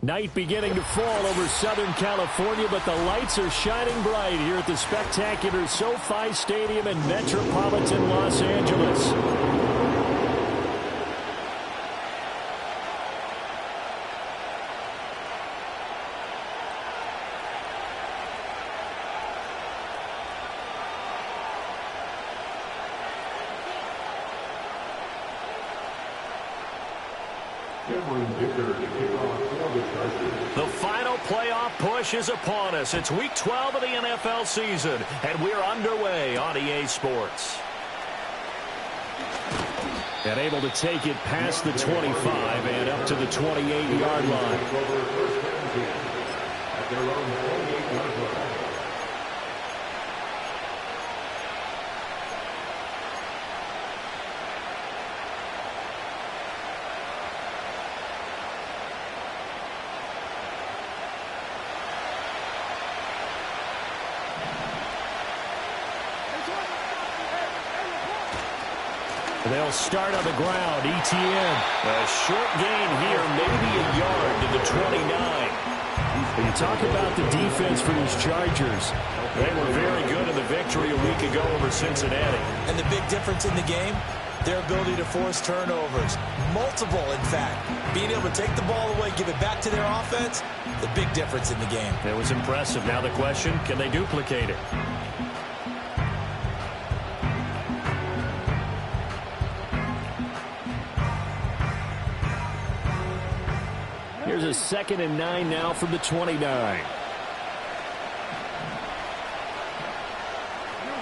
Night beginning to fall over Southern California, but the lights are shining bright here at the spectacular SoFi Stadium in metropolitan Los Angeles. The final playoff push is upon us. It's Week 12 of the NFL season, and we're underway on EA Sports. And able to take it past the 25 and up to the 28-yard line. They'll start on the ground. ETN. A short gain here, maybe a yard to the 29. When you talk about the defense for these Chargers, they were very good in the victory a week ago over Cincinnati. And the big difference in the game, their ability to force turnovers. Multiple, in fact. Being able to take the ball away, give it back to their offense, the big difference in the game. It was impressive. Now the question, can they duplicate it? Here's a 2nd and 9 now from the 29.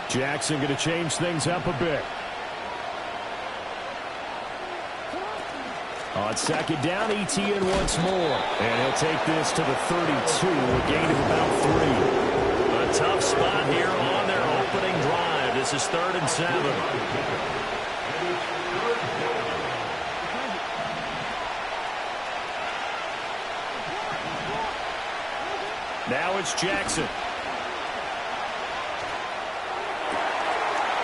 Jackson going to change things up a bit. On 2nd down, ETN once more. And he'll take this to the 32, a gain of about 3. A tough spot here on their opening drive. This is 3rd and 7. Now it's Jackson.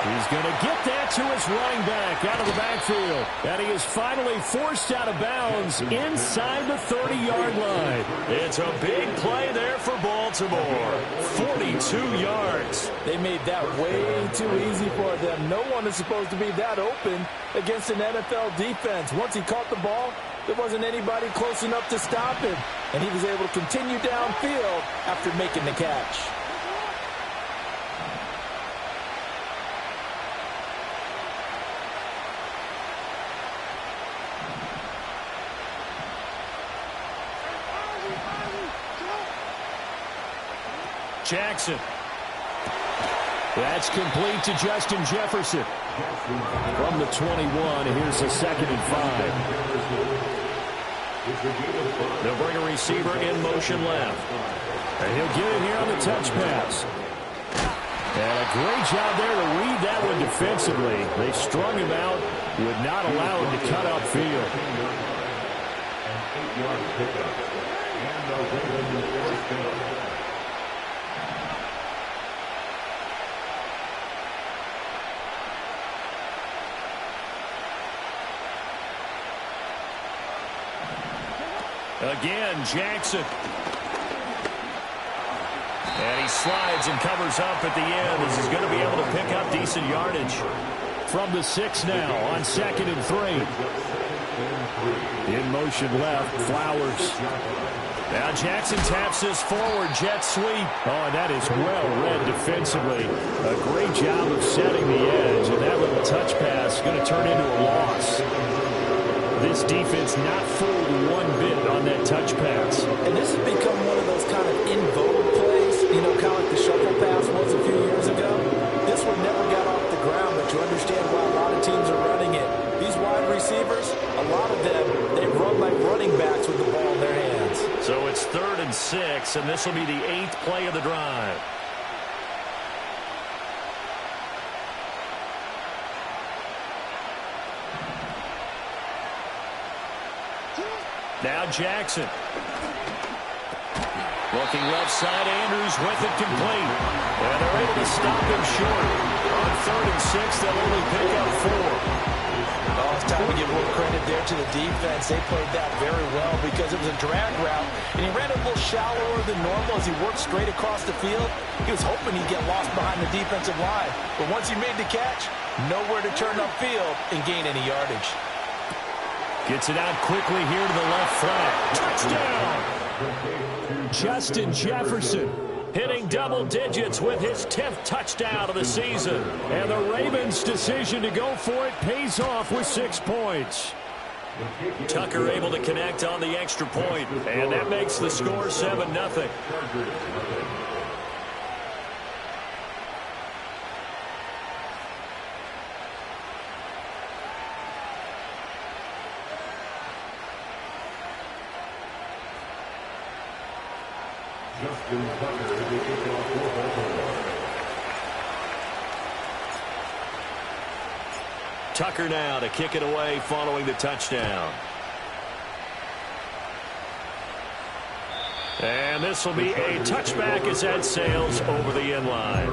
He's going to get that to his running back out of the backfield. And he is finally forced out of bounds inside the 30-yard line. It's a big play there for Baltimore. 42 yards. They made that way too easy for them. No one is supposed to be that open against an NFL defense. Once he caught the ball, there wasn't anybody close enough to stop him. And he was able to continue downfield after making the catch. Jackson. That's complete to Justin Jefferson. From the 21, here's a 2nd and 5. They'll bring a receiver in motion left. And he'll get it here on the touch pass. And a great job there to read that one defensively. They strung him out, would not allow him to cut upfield. Again, Jackson. And he slides and covers up at the end as he's going to be able to pick up decent yardage. From the 6 now on 2nd and 3. In motion left, Flowers. Now Jackson taps this forward jet sweep. Oh, that is well read defensively. A great job of setting the edge, and that little touch pass is going to turn into a loss. This defense not fooled one bit on that touch pass. And this has become one of those kind of in vogue plays, you know, kind of like the shuffle pass was a few years ago. This one never got off the ground, but you understand why a lot of teams are running it. These wide receivers, a lot of them, they run like running backs with the ball in their hands. So it's 3rd and 6, and this will be the 8th play of the drive. Now Jackson. Looking left side, Andrews with it complete. And they're able to stop him short. On 3rd and 6, they'll only pick up 4. Oh, it's time to give a little credit there to the defense. They played that very well because it was a drag route, and he ran a little shallower than normal as he worked straight across the field. He was hoping he'd get lost behind the defensive line, but once he made the catch, nowhere to turn upfield and gain any yardage. Gets it out quickly here to the left flat. Touchdown! Justin Jefferson hitting double digits with his 10th touchdown of the season. And the Ravens' decision to go for it pays off with 6 points. Tucker able to connect on the extra point, and that makes the score 7-0. Tucker now to kick it away following the touchdown. And this will be a touchback as that sails over the end line.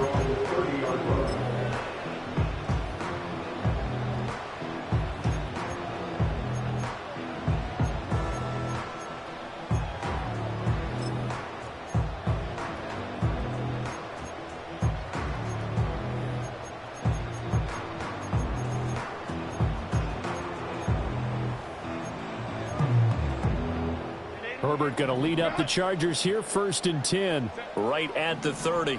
Herbert going to lead up the Chargers here, 1st and 10. Right at the 30.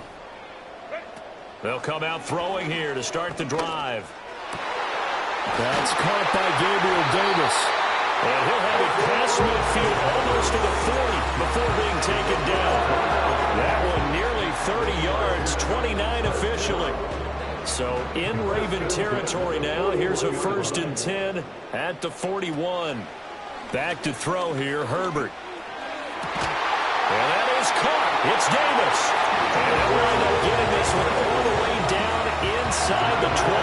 They'll come out throwing here to start the drive. That's caught by Gabriel Davis. And he'll have it past midfield almost to the 40 before being taken down. That one nearly 30 yards, 29 officially. So in Raven territory now. Here's a 1st and 10 at the 41. Back to throw here, Herbert. And that is caught. It's Davis. And they'll end up getting this one all the way down inside the 20.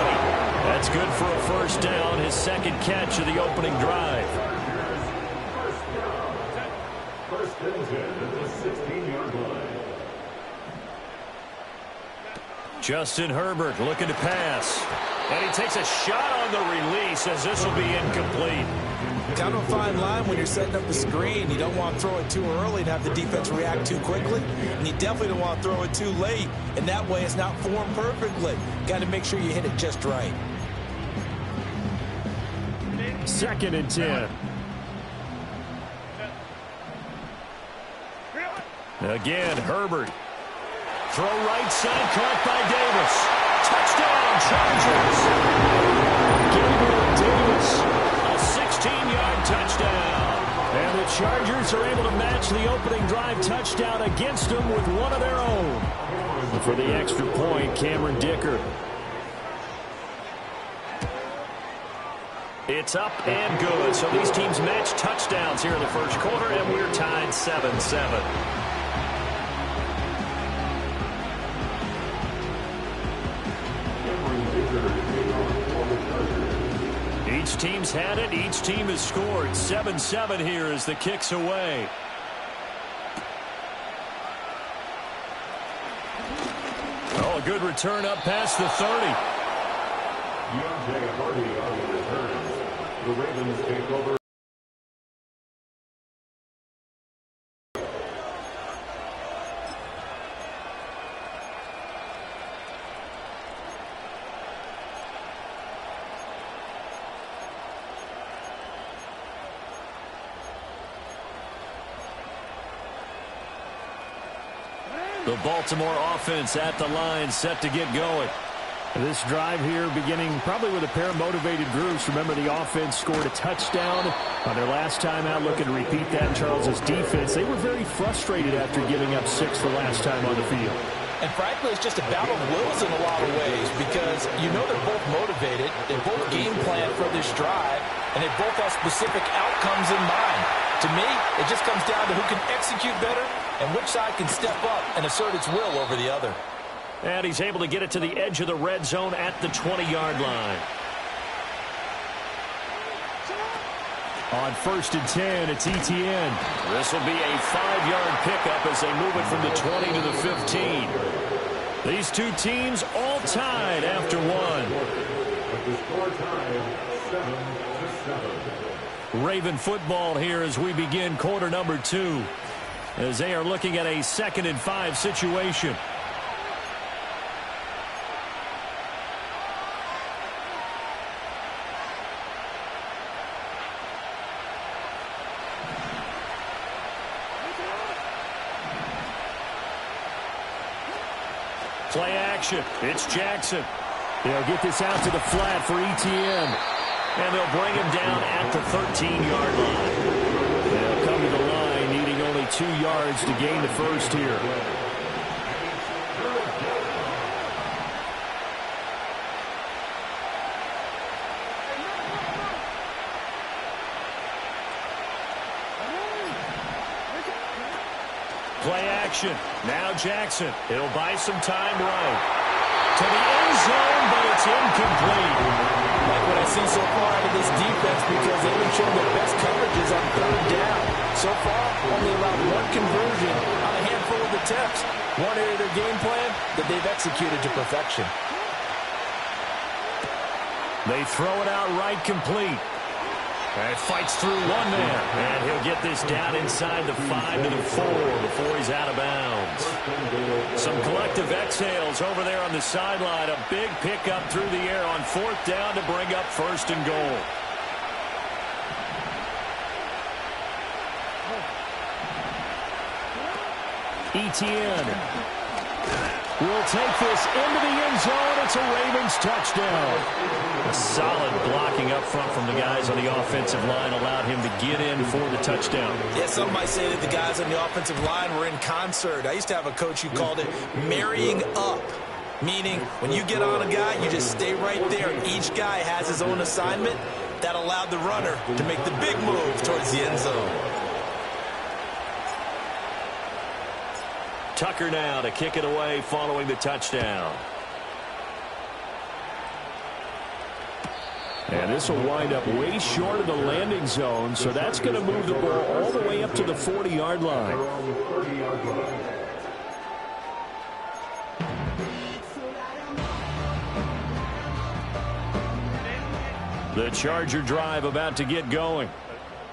That's good for a 1st down, his 2nd catch of the opening drive. First and 10 at the 16-yard line. Justin Herbert looking to pass. And he takes a shot on the release as this will be incomplete. Kind of a fine line when you're setting up a screen. You don't want to throw it too early and have the defense react too quickly. And you definitely don't want to throw it too late. And that way it's not formed perfectly. Got to make sure you hit it just right. 2nd and 10. Again, Herbert. Throw right side, caught by Davis. Touchdown, Chargers. Gabriel Davis. A 16-yard touchdown. And the Chargers are able to match the opening drive touchdown against them with one of their own. And for the extra point, Cameron Dicker. It's up and good. So these teams match touchdowns here in the 1st quarter, and we're tied 7-7. Each team's had it. Each team has scored. 7-7 here as the kick's away. Oh, a good return up past the 30. Deontay Hardy on the return. The Ravens take over. The Baltimore offense at the line, set to get going. This drive here beginning probably with a pair of motivated groups. Remember, the offense scored a touchdown on their last time out. Looking to repeat that. Charles's defense, they were very frustrated after giving up 6 the last time on the field. And frankly, it's just a battle of wills in a lot of ways because you know they're both motivated. They both game plan for this drive, and they both have specific outcomes in mind. To me, it just comes down to who can execute better and which side can step up and assert its will over the other. And he's able to get it to the edge of the red zone at the 20-yard line. On 1st and 10, it's Etienne. This will be a 5-yard pickup as they move it from the 20 to the 15. These two teams all tied after one. With the score tied Raven football here as we begin quarter number 2, as they are looking at a 2nd and 5 situation. Play action. It's Jackson. They'll get this out to the flat for ETN. And they'll bring him down at the 13-yard line. They'll come to the line needing only 2 yards to gain the first here. Play action. Now Jackson. He'll buy some time right. To the end zone, but it's incomplete. Like what I see so far out of this defense, because they've been showing their best coverages on 3rd down. So far, only allowed 1 conversion on a handful of attempts. One area of their game plan that they've executed to perfection. They throw it out right complete. And fights through one man. And he'll get this down inside the 5 to the 4 before he's out of bounds. Some collective exhales over there on the sideline. A big pickup through the air on 4th down to bring up 1st and goal. ETN will take this into the end zone. It's a Ravens touchdown. A solid blocking up front from the guys on the offensive line allowed him to get in for the touchdown. Yeah, some might say that the guys on the offensive line were in concert. I used to have a coach who called it marrying up, meaning when you get on a guy, you just stay right there. Each guy has his own assignment. That allowed the runner to make the big move towards the end zone. Tucker now to kick it away following the touchdown. And this will wind up way short of the landing zone, so that's going to move the ball all the way up to the 40-yard line. The Charger drive about to get going.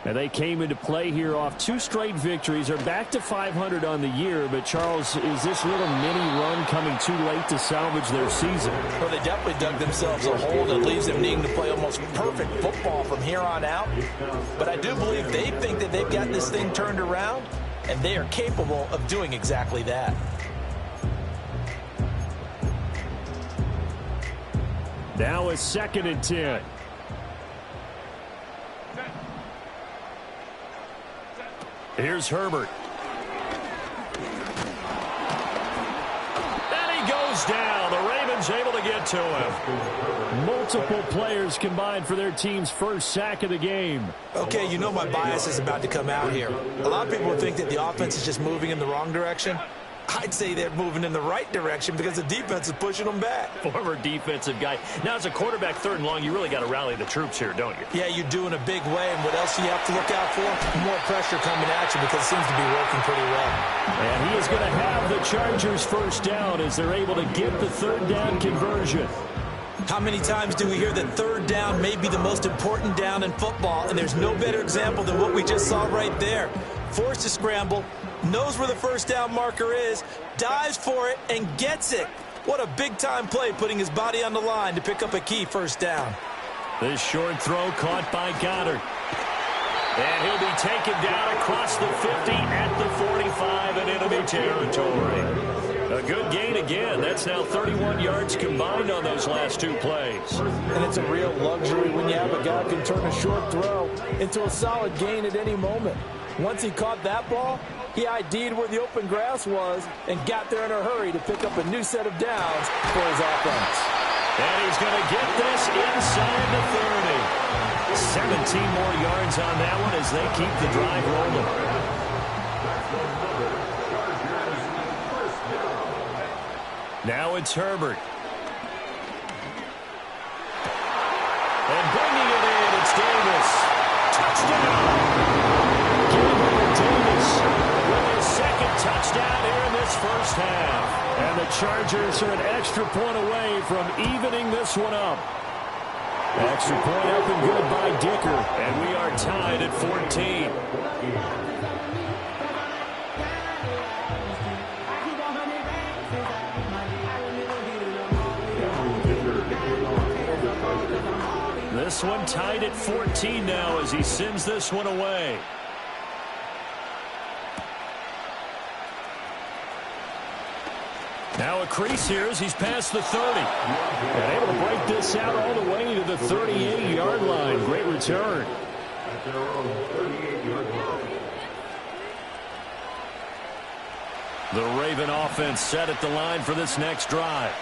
And they came into play here off 2 straight victories. They're back to 500 on the year. But, Charles, is this little mini run coming too late to salvage their season? Well, they definitely dug themselves a hole that leaves them needing to play almost perfect football from here on out. But I do believe they think that they've got this thing turned around, and they are capable of doing exactly that. Now it's 2nd and 10. Here's Herbert. And he goes down. The Ravens able to get to him. Multiple players combined for their team's first sack of the game. Okay, you know my bias is about to come out here. A lot of people think that the offense is just moving in the wrong direction. I'd say they're moving in the right direction because the defense is pushing them back. Former defensive guy. Now, as a quarterback 3rd and long, you really got to rally the troops here, don't you? Yeah, you do in a big way. And what else do you have to look out for? More pressure coming at you because it seems to be working pretty well. And he is going to have the Chargers first down as they're able to get the 3rd down conversion. How many times do we hear that 3rd down may be the most important down in football? And there's no better example than what we just saw right there. Forced to scramble, knows where the 1st down marker is, dives for it, and gets it. What a big-time play, putting his body on the line to pick up a key 1st down. This short throw caught by Goddard. And he'll be taken down across the 50 at the 45 and enemy territory. A good gain again. That's now 31 yards combined on those last 2 plays. And it's a real luxury when you have a guy who can turn a short throw into a solid gain at any moment. Once he caught that ball, he ID'd where the open grass was and got there in a hurry to pick up a new set of downs for his offense. And he's going to get this inside the 30. 17 more yards on that one as they keep the drive rolling. Now it's Herbert. And bringing it in, it's Davis. Touchdown! Davis with his 2nd touchdown here in this first half. And the Chargers are an extra point away from evening this one up. Extra point up and good by Dicker. And we are tied at 14. This one tied at 14 now as he sends this one away. Now a crease here as he's past the 30. And able to break this out all the way to the 38-yard line. Great return. The Raven offense set at the line for this next drive.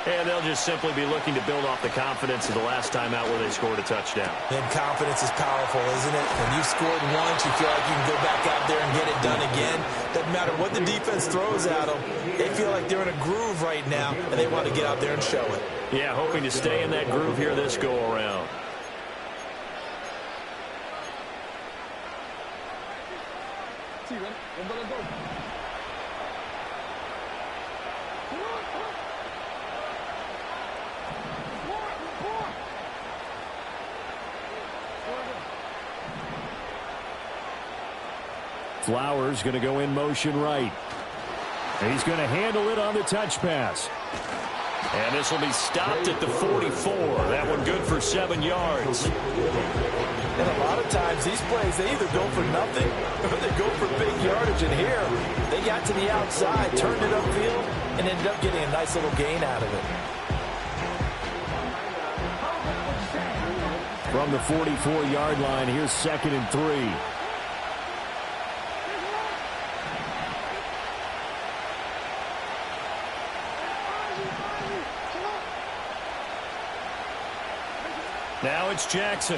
And they'll just simply be looking to build off the confidence of the last time out where they scored a touchdown. And confidence is powerful, isn't it? When you've scored once, you feel like you can go back out there and get it done again. Doesn't matter what the defense throws at them. They feel like they're in a groove right now, and they want to get out there and show it. Yeah, hoping to stay in that groove here this go-around. Flowers going to go in motion right. He's going to handle it on the touch pass. And this will be stopped at the 44. That one good for 7 yards. And a lot of times these plays, they either go for nothing or they go for big yardage. And here, they got to the outside, turned it upfield, and ended up getting a nice little gain out of it. From the 44-yard line, here's 2nd and 3. Now it's Jackson.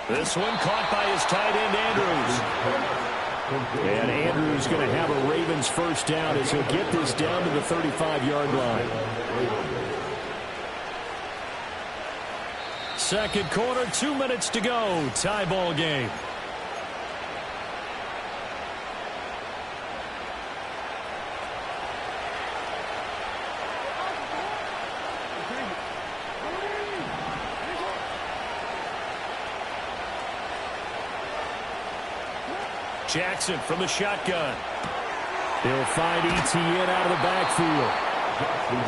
This one caught by his tight end, Andrews. And Andrews going to have a Ravens first down as he'll get this down to the 35-yard line. Second quarter, 2 minutes to go. Tie ball game. Jackson from the shotgun. He'll find Etienne out of the backfield.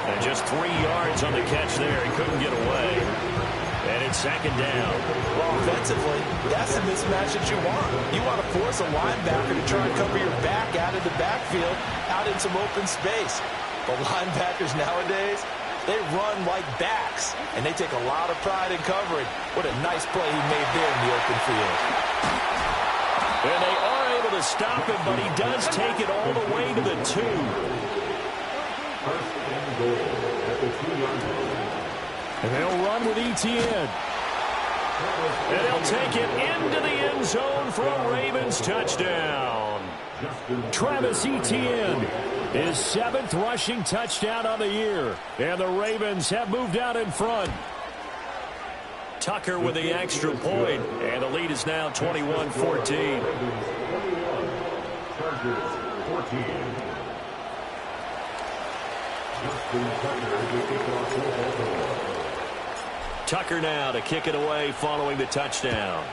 And just 3 yards on the catch there. He couldn't get away. And it's 2nd down. Well, offensively, that's the mismatch that you want. You want to force a linebacker to try and cover your back out of the backfield, out in some open space. But linebackers nowadays, they run like backs, and they take a lot of pride in covering. What a nice play he made there in the open field. And they are able to stop him, but he does take it all the way to the 2. And they'll run with Etienne. And they'll take it into the end zone for a Ravens touchdown. Travis Etienne, his 7th rushing touchdown on the year. And the Ravens have moved out in front. Tucker with the extra point, and the lead is now 21-14. Tucker now to kick it away following the touchdown.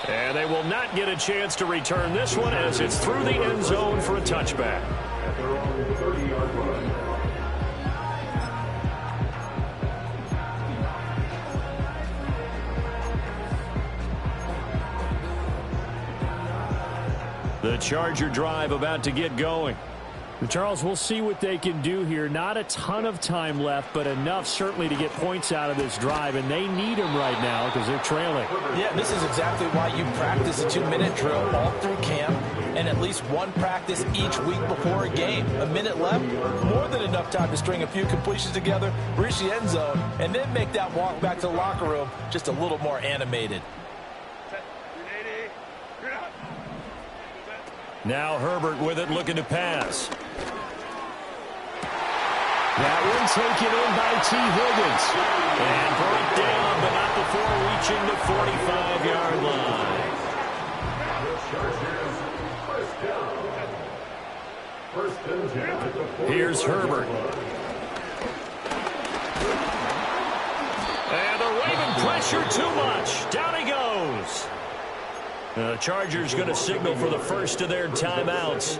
And they will not get a chance to return this one as it's through the end zone for a touchback. At their own 30-yard line. The Charger drive about to get going. Charles, we'll see what they can do here. Not a ton of time left, but enough certainly to get points out of this drive, and they need them right now because they're trailing. Yeah, this is exactly why you practice a 2-minute drill all through camp and at least one practice each week before a game. A minute left, more than enough time to string a few completions together, reach the end zone, and then make that walk back to the locker room just a little more animated. Now Herbert with it, looking to pass. That one taken in by T. Higgins. And brought down, but not before reaching the 45-yard line. Here's Here's Herbert. And the Raven pressure too much. Down he goes. The Chargers going to signal for the first of their timeouts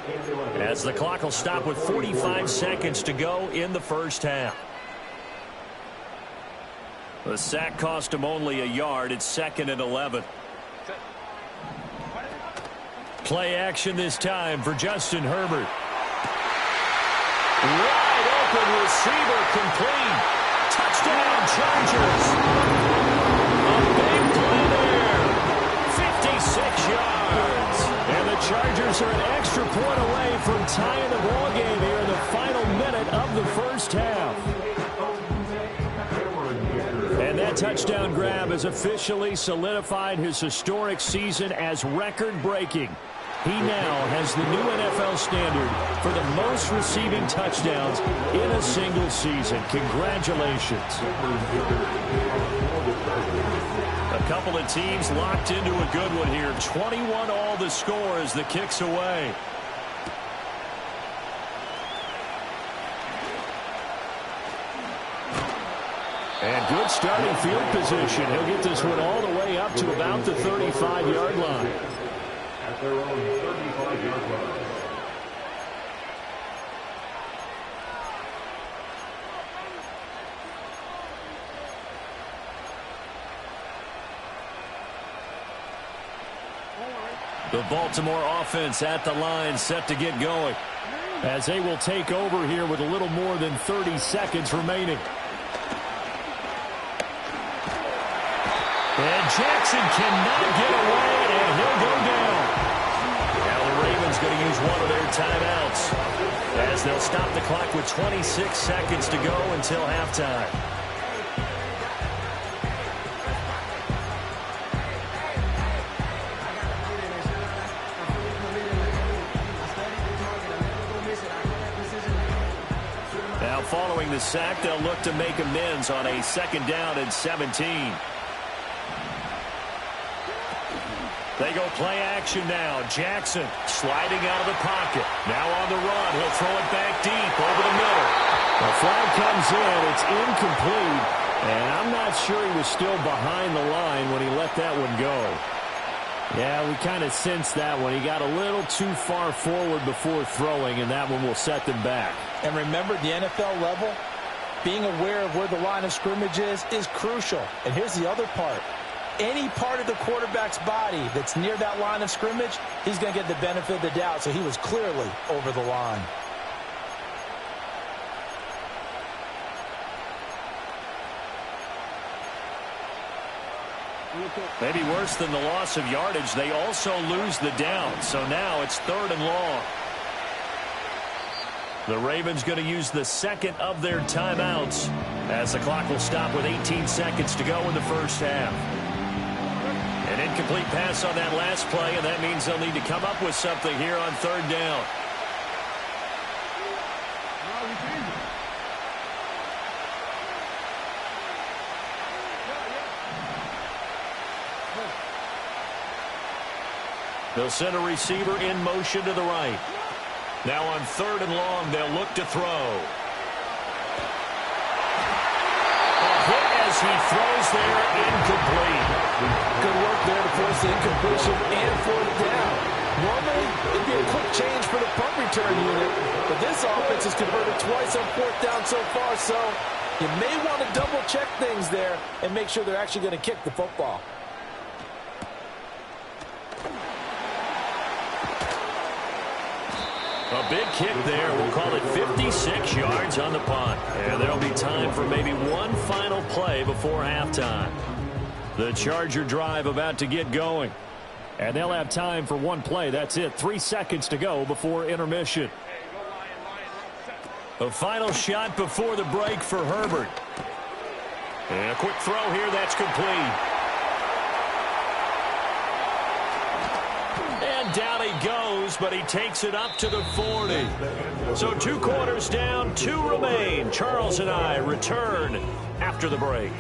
as the clock will stop with 45 seconds to go in the first half. The sack cost him only a yard. It's 2nd and 11. Play action this time for Justin Herbert. Wide open receiver complete. Touchdown Chargers. A big play there. 56 yards. And the Chargers are an extra point away from tying the ball game here in the final minute of the first half. And that touchdown grab has officially solidified his historic season as record-breaking. He now has the new NFL standard for the most receiving touchdowns in a single season. Congratulations. A couple of teams locked into a good one here. 21 all the score as the kick's away. And good starting field position. He'll get this one all the way up to about the 35-yard line. At their own 35-yard line. The Baltimore offense at the line, set to get going, as they will take over here with a little more than 30 seconds remaining. And Jackson cannot get away, and he'll go down. Now the Ravens going to use one of their timeouts, as they'll stop the clock with 26 seconds to go until halftime. Now following the sack, they'll look to make amends on a 2nd down and 17. They go play action now. Jackson sliding out of the pocket. Now on the run. He'll throw it back deep over the middle. The flag comes in. It's incomplete. And I'm not sure he was still behind the line when he let that one go. Yeah, we kind of sensed that one. He got a little too far forward before throwing, and that one will set them back. And remember, the NFL level, being aware of where the line of scrimmage is crucial. And here's the other part. Any part of the quarterback's body that's near that line of scrimmage, he's going to get the benefit of the doubt. So he was clearly over the line. Maybe worse than the loss of yardage, they also lose the down. So now it's 3rd and long. The Ravens going to use the 2nd of their timeouts as the clock will stop with 18 seconds to go in the first half. An incomplete pass on that last play, and that means they'll need to come up with something here on 3rd down. They'll send a receiver in motion to the right. Now on 3rd and long, they'll look to throw. As he throws there, incomplete. Good work there to force the incompletion and 4th down. Normally, it'd be a quick change for the punt return unit, but this offense has converted twice on 4th down so far, so you may want to double-check things there and make sure they're actually going to kick the football. A big kick there. We'll call it 56 yards on the punt. And there'll be time for maybe one final play before halftime. The Charger drive about to get going. And they'll have time for one play. That's it. 3 seconds to go before intermission. A final shot before the break for Herbert. And a quick throw here. That's complete. And down he goes, but he takes it up to the 40. So 2 quarters down, 2 remain. Charles and I return after the break.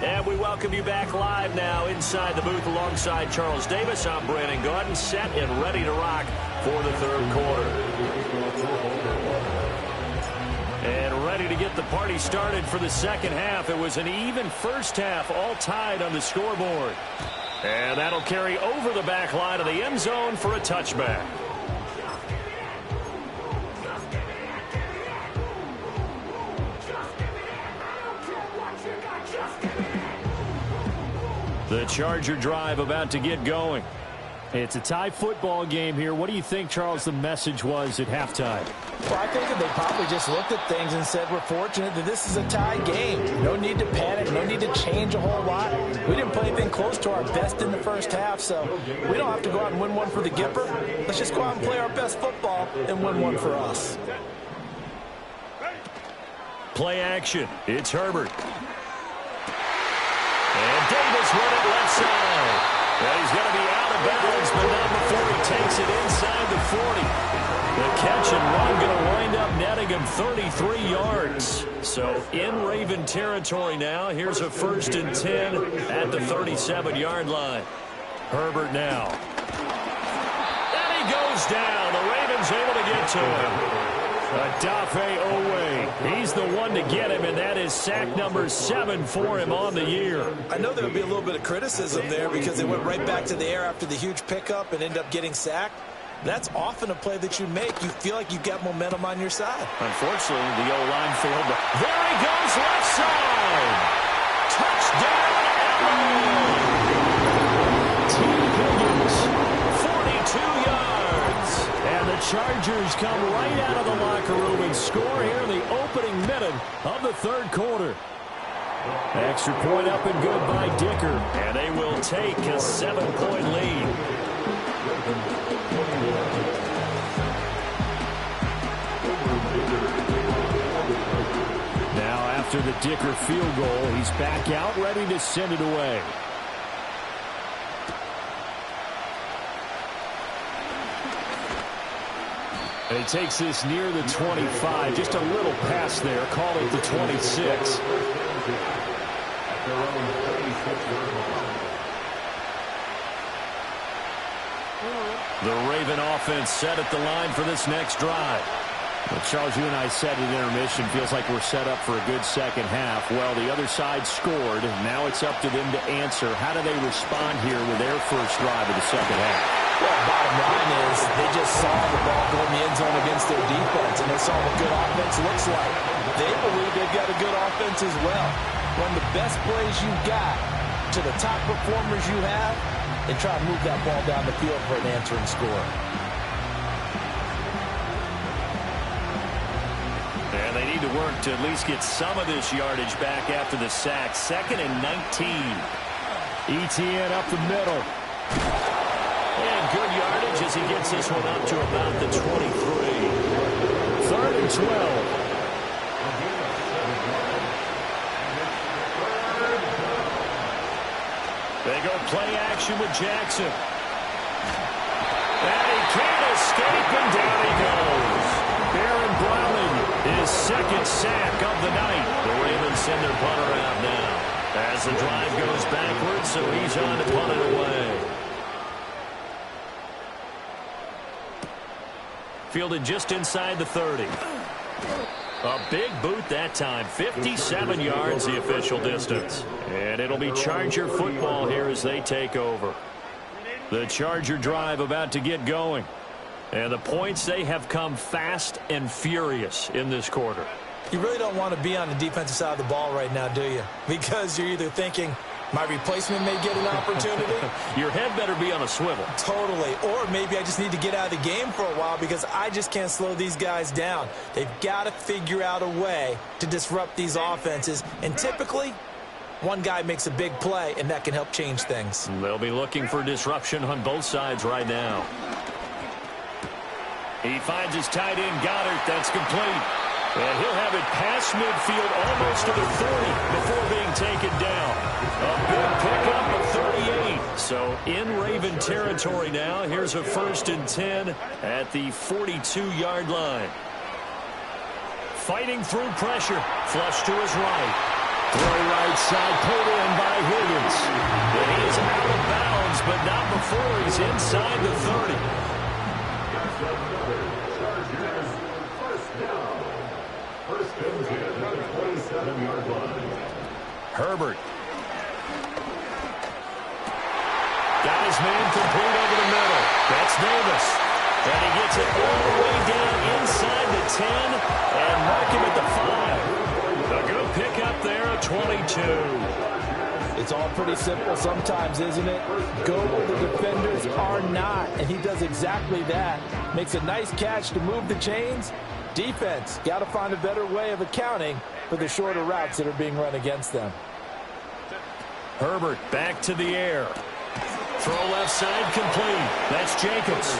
And we welcome welcome you back live now inside the booth alongside Charles Davis. I'm Brandon Gaudin, set and ready to rock for the third quarter. And ready to get the party started for the second half. It was an even first half, all tied on the scoreboard. And that'll carry over the back line of the end zone for a touchback. The Charger drive about to get going. It's a tie football game here. What do you think, Charles, the message was at halftime? Well, I think that they probably just looked at things and said, we're fortunate that this is a tie game. No need to panic. No need to change a whole lot. We didn't play anything close to our best in the first half, so we don't have to go out and win one for the Gipper. Let's just go out and play our best football and win one for us. Play action. It's Herbert. And Davis run it left side. Well, he's going to be out of bounds, but not before he takes it inside the 40. The catch and run going to wind up netting him 33 yards. So in Raven territory now. Here's a 1st and 10 at the 37-yard line. Herbert now. And he goes down. The Ravens able to get to him. Odafe Oweh. He's the one to get him, and that is sack number 7 for him on the year. I know there'll be a little bit of criticism there because they went right back to the air after the huge pickup and ended up getting sacked. That's often a play that you make. You feel like you've got momentum on your side. Unfortunately, the O-line failed. There he goes, left side. Touchdown, Allen. T. Higgins, 42 yards. And the Chargers come right out of the locker room and score here in the opening minute of the third quarter. Extra point up and good by Dicker. And they will take a 7-point lead. Now after the Dicker field goal, he's back out ready to send it away. And he takes this near the 25. Just a little pass there. Call it the 26. The Raven offense set at the line for this next drive. Well, Charles, you and I said at intermission, feels like we're set up for a good second half. Well, the other side scored. Now it's up to them to answer. How do they respond here with their first drive of the second half? Well, bottom line is they just saw the ball go in the end zone against their defense, and they saw what good offense looks like. They believe they've got a good offense as well. Run the best plays you've got to the top performers you have and try to move that ball down the field for an answering score. And they need to work to at least get some of this yardage back after the sack. 2nd and 19. ETN up the middle. And good yardage as he gets this one up to about the 23. 3rd and 12. They go play action with Jackson. And he can't escape, and down he goes. Baron Browning, his 2nd sack of the night. The Ravens send their punter out now as the drive goes backwards, so he's on to punt it away. Fielded just inside the 30. A big boot that time. 57 yards the official distance. And it'll be Charger football here as they take over. The Charger drive about to get going. And the points, they have come fast and furious in this quarter. You really don't want to be on the defensive side of the ball right now, do you? Because you're either thinking, my replacement may get an opportunity. Your head better be on a swivel. Totally. Or maybe I just need to get out of the game for a while because I just can't slow these guys down. They've got to figure out a way to disrupt these offenses. And typically, one guy makes a big play, and that can help change things. They'll be looking for disruption on both sides right now. He finds his tight end, Goddard. That's complete. And he'll have it past midfield almost to the 40 before being taken down. A big pickup of 38. So in Raven territory now. Here's a 1st and 10 at the 42-yard line. Fighting through pressure. Flush to his right. Throw right side, pulled in by Higgins. And he is out of bounds, but not before he's inside the 30. First and 10 at the 27-yard line. Herbert. Got his man complete over the middle. That's Davis. And he gets it all the way down inside the 10 and mark him at the 5. A good pickup there at 22. It's all pretty simple sometimes, isn't it? Go where the defenders are not, and he does exactly that. Makes a nice catch to move the chains. Defense, got to find a better way of accounting for the shorter routes that are being run against them. Herbert back to the air. Throw left side complete. That's Jacobs.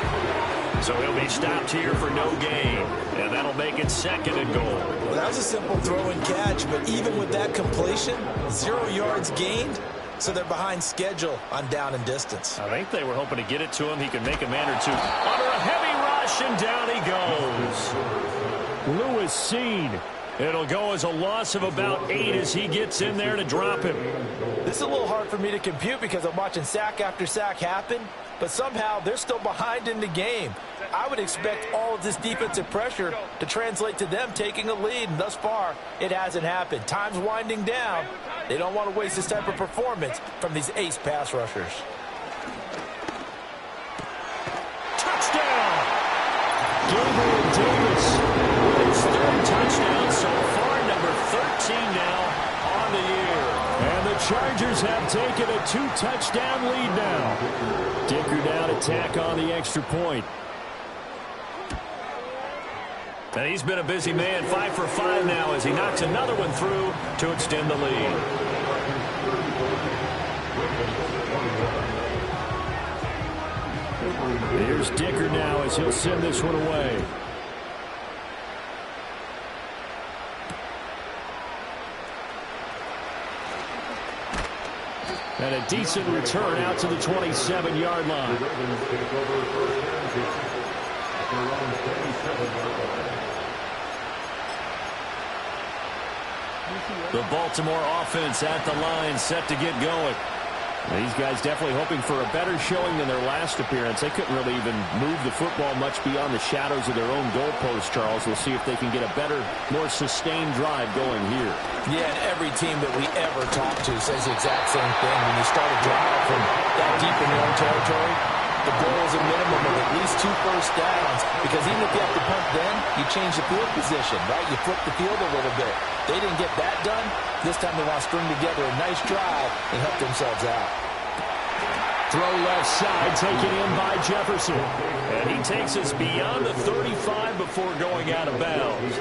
So he'll be stopped here for no gain. And that'll make it 2nd and goal. Well, that was a simple throw and catch, but even with that completion, 0 yards gained, so they're behind schedule on down and distance. I think they were hoping to get it to him. He could make a man or two. Under a heavy rush, and down he goes. Lewis seen. It'll go as a loss of about 8 as he gets in there to drop him. This is a little hard for me to compute because I'm watching sack after sack happen, but somehow they're still behind in the game. I would expect all of this defensive pressure to translate to them taking a lead, and thus far, it hasn't happened. Time's winding down. They don't want to waste this type of performance from these ace pass rushers. Touchdown! Gabriel Davis with his 3rd touchdown so far, number 13 now on the year. And the Chargers have taken a 2-touchdown lead now. Dicker down to tack on the extra point. And he's been a busy man, 5 for 5 now as he knocks another one through to extend the lead. Here's Dicker now as he'll send this one away. And a decent return out to the 27-yard line. The Baltimore offense at the line, set to get going. These guys definitely hoping for a better showing than their last appearance. They couldn't really even move the football much beyond the shadows of their own goalpost, Charles. We'll see if they can get a better, more sustained drive going here. Yeah, and every team that we ever talk to says the exact same thing. When you start a drive from that deep in your own territory, the goal is a minimum of at least 2 first downs, because even if you have to punt then, you change the field position, right? You flip the field a little bit. They didn't get that done. This time they want to string together a nice drive and help themselves out. Throw left side, taken in by Jefferson. And he takes us beyond the 35 before going out of bounds.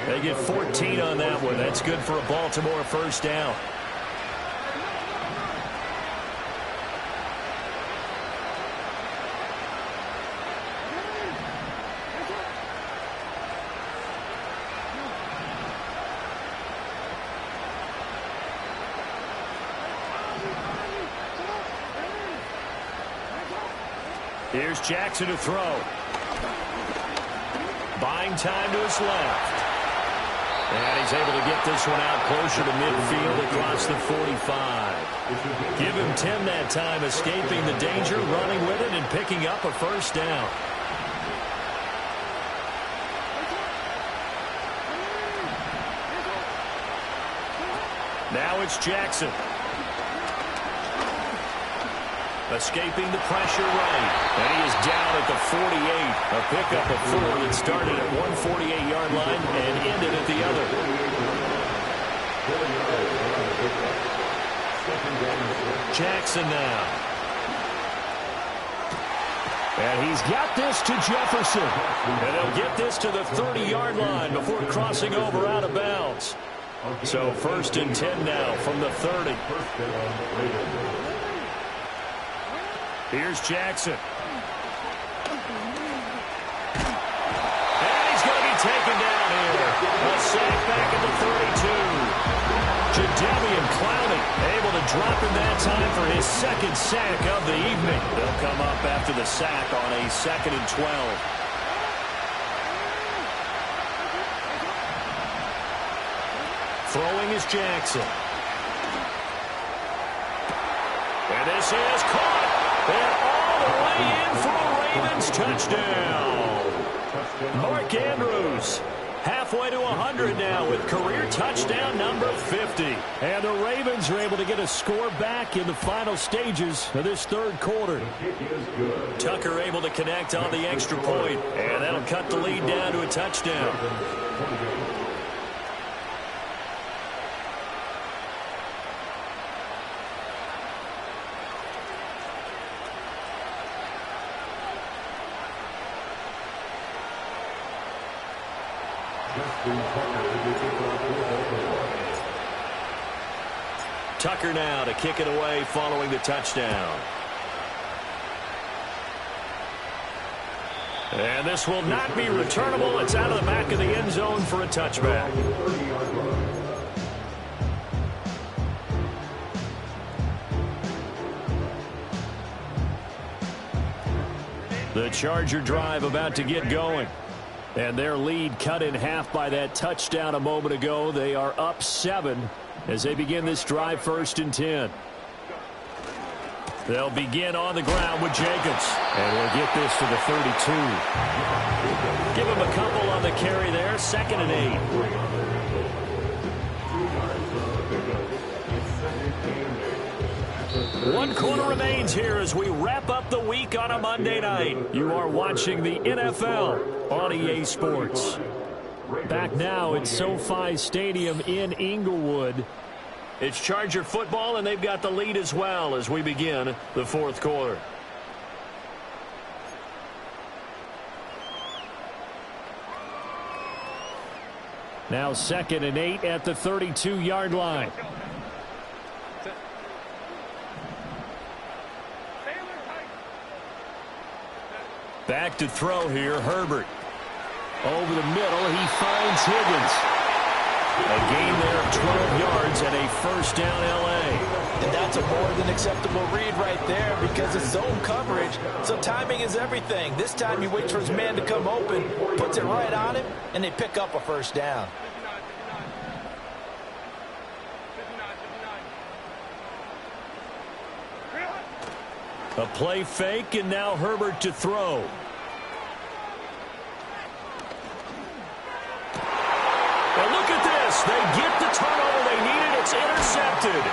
They get 14 on that one. That's good for a Baltimore first down. Here's Jackson to throw. Buying time to his left. And he's able to get this one out closer to midfield across the 45. Give him 10 that time, escaping the danger, running with it, and picking up a first down. Now it's Jackson. Escaping the pressure right. And he is down at the 48. A pickup of 4 that started at 148-yard line and ended at the other. Jackson now. And he's got this to Jefferson. And they'll get this to the 30-yard line before crossing over out of bounds. So 1st and 10 now from the 30. Here's Jackson. And he's going to be taken down here. A sack back at the 32. Jadeveon Clowney able to drop him that time for his 2nd sack of the evening. They'll come up after the sack on a 2nd and 12. Throwing is Jackson. And this is caught. And all the way in for a Ravens touchdown. Mark Andrews. Halfway to 100 now with career touchdown number 50. And the Ravens are able to get a score back in the final stages of this third quarter. Tucker able to connect on the extra point, and that'll cut the lead down to a touchdown. Tucker now to kick it away following the touchdown. And this will not be returnable. It's out of the back of the end zone for a touchback. The Charger drive about to get going. And their lead cut in half by that touchdown a moment ago. They are up 7 as they begin this drive 1st and 10. They'll begin on the ground with Jacobs. And we'll get this to the 32. Give him a couple on the carry there. 2nd and 8. 1 quarter remains here as we wrap up the week on a Monday night. You are watching the NFL on EA Sports. Back now at SoFi Stadium in Inglewood. It's Charger football, and they've got the lead as well as we begin the 4th quarter. Now 2nd and 8 at the 32-yard line. Back to throw here, Herbert. Over the middle, he finds Higgins. A gain there of 12 yards and a 1st down L.A. And that's a more than acceptable read right there because it's zone coverage, so timing is everything. This time he waits for his man to come open, puts it right on him, and they pick up a 1st down. A play fake, and now Herbert to throw. And look at this. They get the turnover they needed. It's intercepted.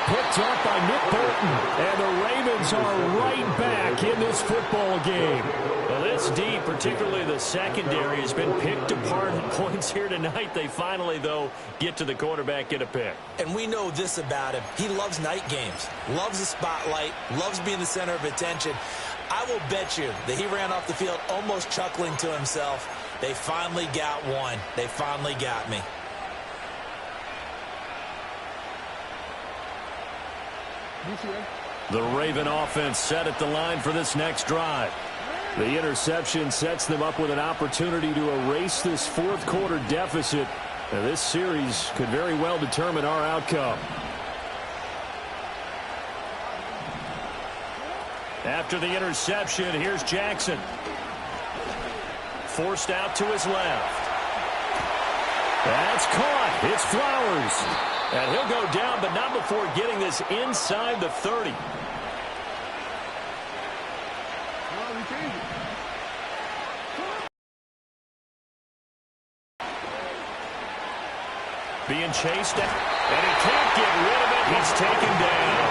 Picked up by Nick Bolton. And the Ravens are right back in this football game. Well, this deep, particularly the secondary, has been picked apart at points here tonight. They finally, though, get to the quarterback, get a pick. And we know this about him. He loves night games, loves the spotlight, loves being the center of attention. I will bet you that he ran off the field almost chuckling to himself. They finally got one. They finally got me. The Raven offense set at the line for this next drive. The interception sets them up with an opportunity to erase this 4th quarter deficit. And this series could very well determine our outcome. After the interception, here's Jackson. Forced out to his left. That's caught. It's Flowers. And he'll go down, but not before getting this inside the 30. Being chased, and he can't get rid of it. He's taken down.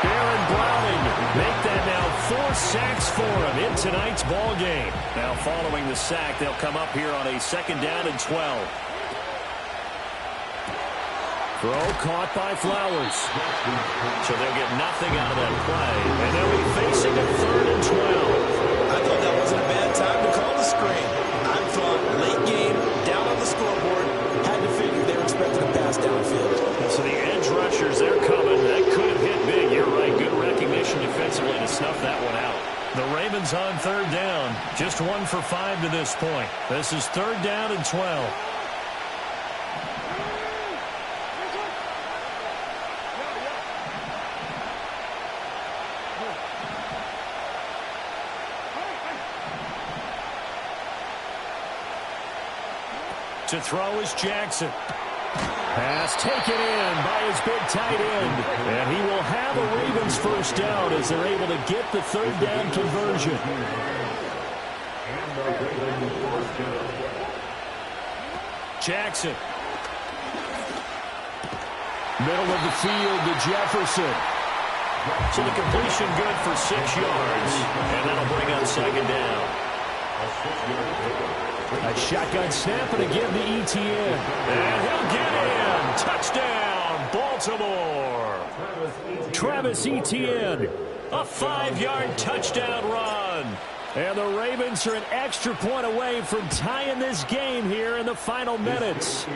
Baron Browning make that now 4 sacks for him in tonight's ball game. Now following the sack, they'll come up here on a 2nd down and 12. Throw caught by Flowers. So they'll get nothing out of that play, and they'll be facing a 3rd and 12. I thought that wasn't a bad time to call the screen. I thought late game, down on the scoreboard, had to figure they were expecting a pass downfield. So the edge rushers, they're coming. That could have hit big. You're right. Good recognition defensively to snuff that one out. The Ravens on 3rd down. Just 1 for 5 to this point. This is 3rd down and 12. To throw is Jackson. Pass taken in by his big tight end. And he will have a Ravens first down as they're able to get the third down conversion. And the Ravens first down. Jackson. Middle of the field to Jefferson. So the completion good for 6 yards. And that'll bring up second down. A shotgun snap and again to Etienne. And he'll get in. Touchdown, Baltimore. Travis Etienne. A 5-yard touchdown run. And the Ravens are an extra point away from tying this game here in the final minutes.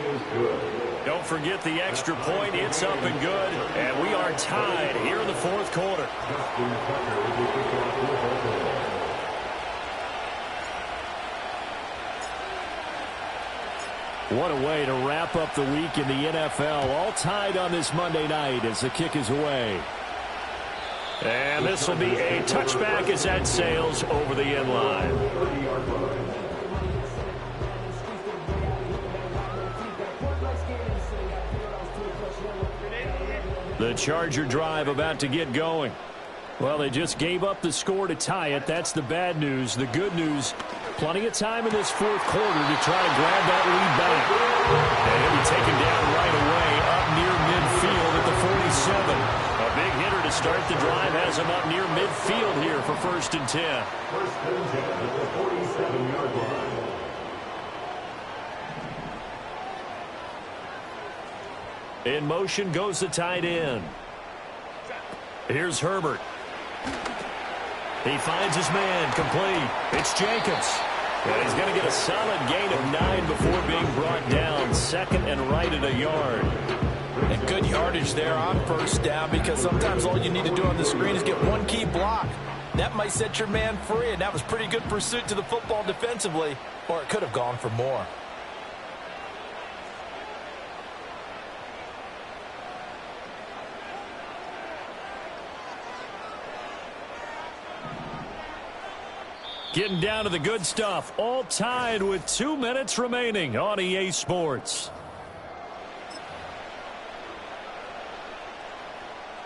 Don't forget the extra point. It's up and good. And we are tied here in the fourth quarter. What a way to wrap up the week in the NFL. All tied on this Monday night as the kick is away. And this will be a touchback as that sails over the end line. The Charger drive about to get going. Well, they just gave up the score to tie it. That's the bad news. The good news, plenty of time in this fourth quarter to try to grab that lead back. And he'll be taken down right away up near midfield at the 47. A big hitter to start the drive has him up near midfield here for 1st and 10. 1st and 10 at the 47-yard line. In motion goes the tight end. Here's Herbert. He finds his man, complete. It's Jacobs. And he's going to get a solid gain of 9 before being brought down. Second and right at a yard. And good yardage there on first down, because sometimes all you need to do on the screen is get one key block. That might set your man free, and that was pretty good pursuit to the football defensively, or it could have gone for more. Getting down to the good stuff. All tied with 2 minutes remaining on EA Sports.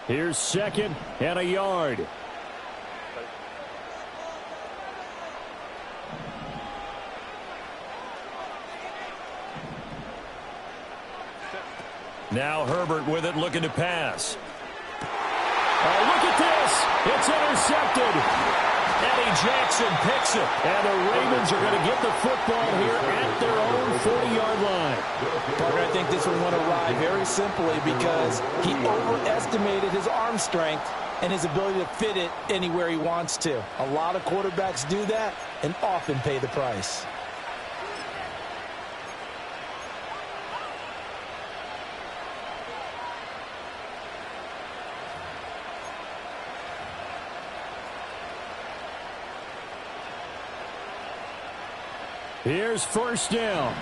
Here's second and a yard. Now Herbert with it, looking to pass. Oh, look at this. It's intercepted. Eddie Jackson picks it. And the Ravens are going to get the football here at their own 40-yard line. Parker, I think this one went awry very simply because he overestimated his arm strength and his ability to fit it anywhere he wants to. A lot of quarterbacks do that and often pay the price. Here's first down.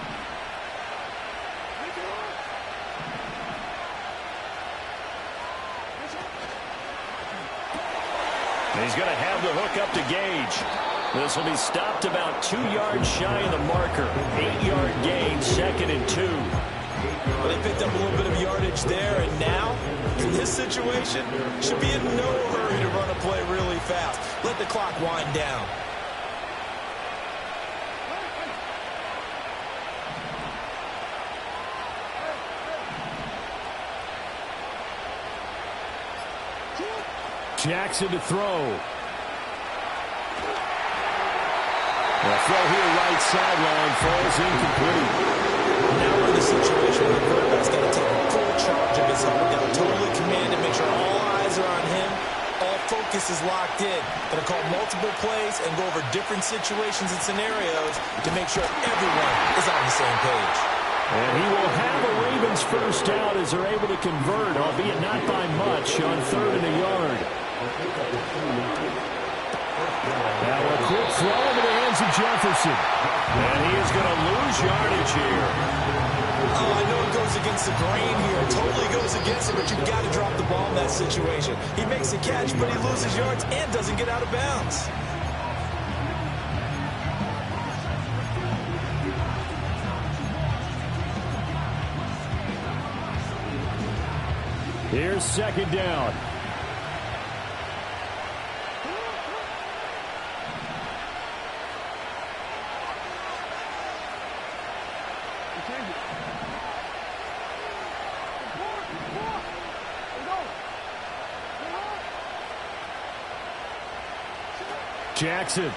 He's going to have the hook up to Gage. This will be stopped about 2 yards shy of the marker. 8-yard gain, 2nd and 2. Well, they picked up a little bit of yardage there, and now, in this situation, should be in no hurry to run a play really fast. Let the clock wind down. Jackson to throw. The throw here right sideline falls incomplete. Now we're in the situation where the quarterback's got to take full charge of his helmet. Got to totally command it, make sure all eyes are on him. All focus is locked in. Going to call multiple plays and go over different situations and scenarios to make sure everyone is on the same page. And he will have a Ravens first down as they're able to convert, albeit not by much, on 3rd and a yard. Now a quick throw into the hands of Jefferson. And he is going to lose yardage here. Oh, I know it goes against the grain here. It totally goes against it, but you've got to drop the ball in that situation. He makes a catch, but he loses yards and doesn't get out of bounds. Here's second down. Jackson.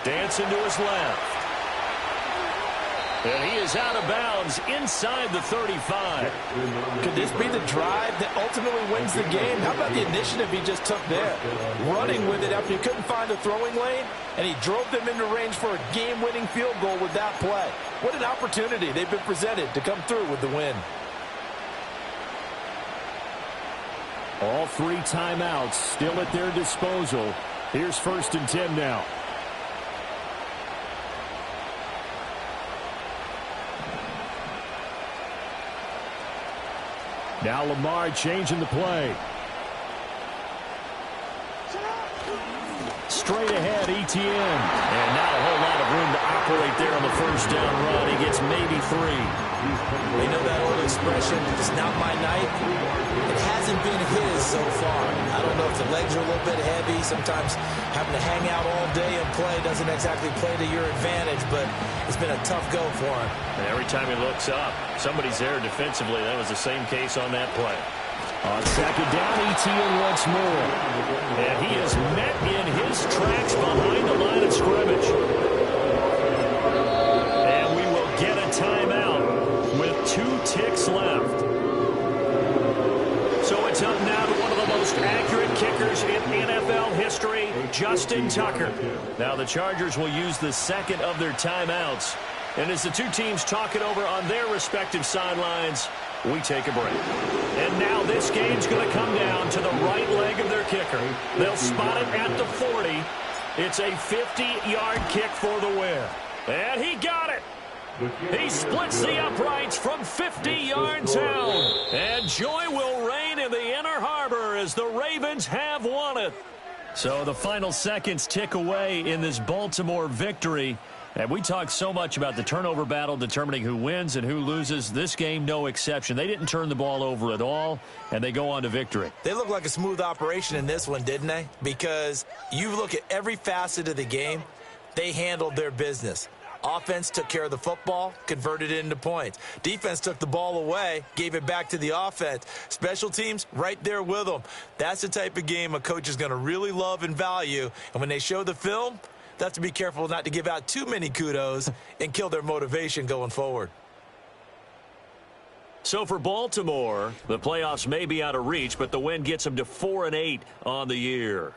Dancing to his left. And he is out of bounds inside the 35. Could this be the drive that ultimately wins the game? How about the initiative he just took there? Running with it after he couldn't find a throwing lane, and he drove them into range for a game-winning field goal with that play. What an opportunity they've been presented to come through with the win. All 3 timeouts still at their disposal. Here's 1st and 10 now. Now Lamar changing the play. Straight ahead, Etienne. And not a whole lot of room to operate there on the first down run. He gets maybe 3. We know that old expression, it's not my night. It hasn't been his so far. I don't know if the legs are a little bit heavy. Sometimes having to hang out all day and play doesn't exactly play to your advantage, but it's been a tough go for him. And every time he looks up, somebody's there defensively. That was the same case on that play. On second down, Etienne once more. And he is met in his tracks behind the line of scrimmage. And we will get a timeout with 2 ticks left. So it's up now to one of the most accurate kickers in NFL history, Justin Tucker. Now the Chargers will use the second of their timeouts. And as the 2 teams talk it over on their respective sidelines, we take a break. And now this game's going to come down to the right leg of their kicker. They'll spot it at the 40. It's a 50-yard kick for the win. And he got it. He splits the uprights from 50 yards out. And joy will reign in the Inner Harbor as the Ravens have won it. So the final seconds tick away in this Baltimore victory. And we talk so much about the turnover battle determining who wins and who loses. This game, no exception. They didn't turn the ball over at all, and they go on to victory. They look like a smooth operation in this one, didn't they? Because you look at every facet of the game, they handled their business. Offense took care of the football, converted it into points. Defense took the ball away, gave it back to the offense. Special teams, right there with them. That's the type of game a coach is going to really love and value. And when they show the film, they have to be careful not to give out too many kudos and kill their motivation going forward. So for Baltimore, the playoffs may be out of reach, but the win gets them to 4-8 on the year.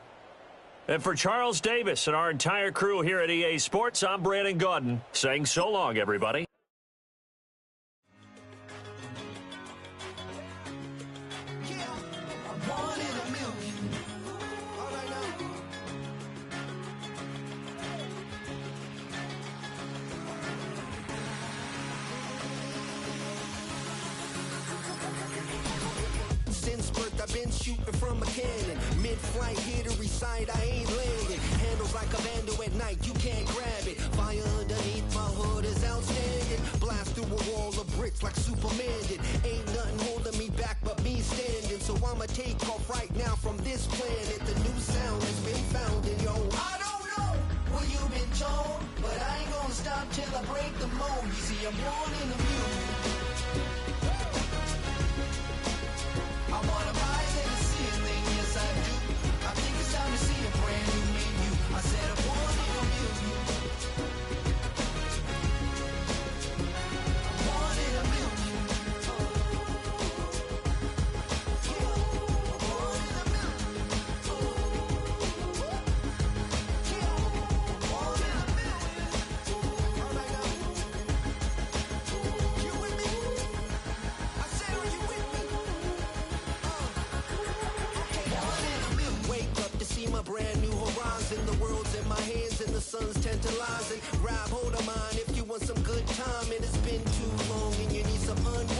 And for Charles Davis and our entire crew here at EA Sports, I'm Brandon Gaudin saying so long, everybody. I've been shooting from a cannon. Mid-flight, hit a recite, I ain't landing. Handles like a vandal at night, you can't grab it. Fire underneath my hood is outstanding. Blast through a wall of bricks like Superman did. Ain't nothing holding me back but me standing. So I'ma take off right now from this planet. The new sound has been found in yo. I don't know what you've been told, but I ain't gonna stop till I break the mold. You see, I'm born in the music. I wanna rise in the ceiling, yes I do. I think it's time to see a brand new menu. I said I want it on you. I want it on you. I want it on you. I want it on you. All right now. You with me? I said, are you with me? Wake up to see my brand new horizon. The world's in my hands and the sun's tantalizing. Grab hold of mine if you want some good time. And it's been too long and you need some unwind.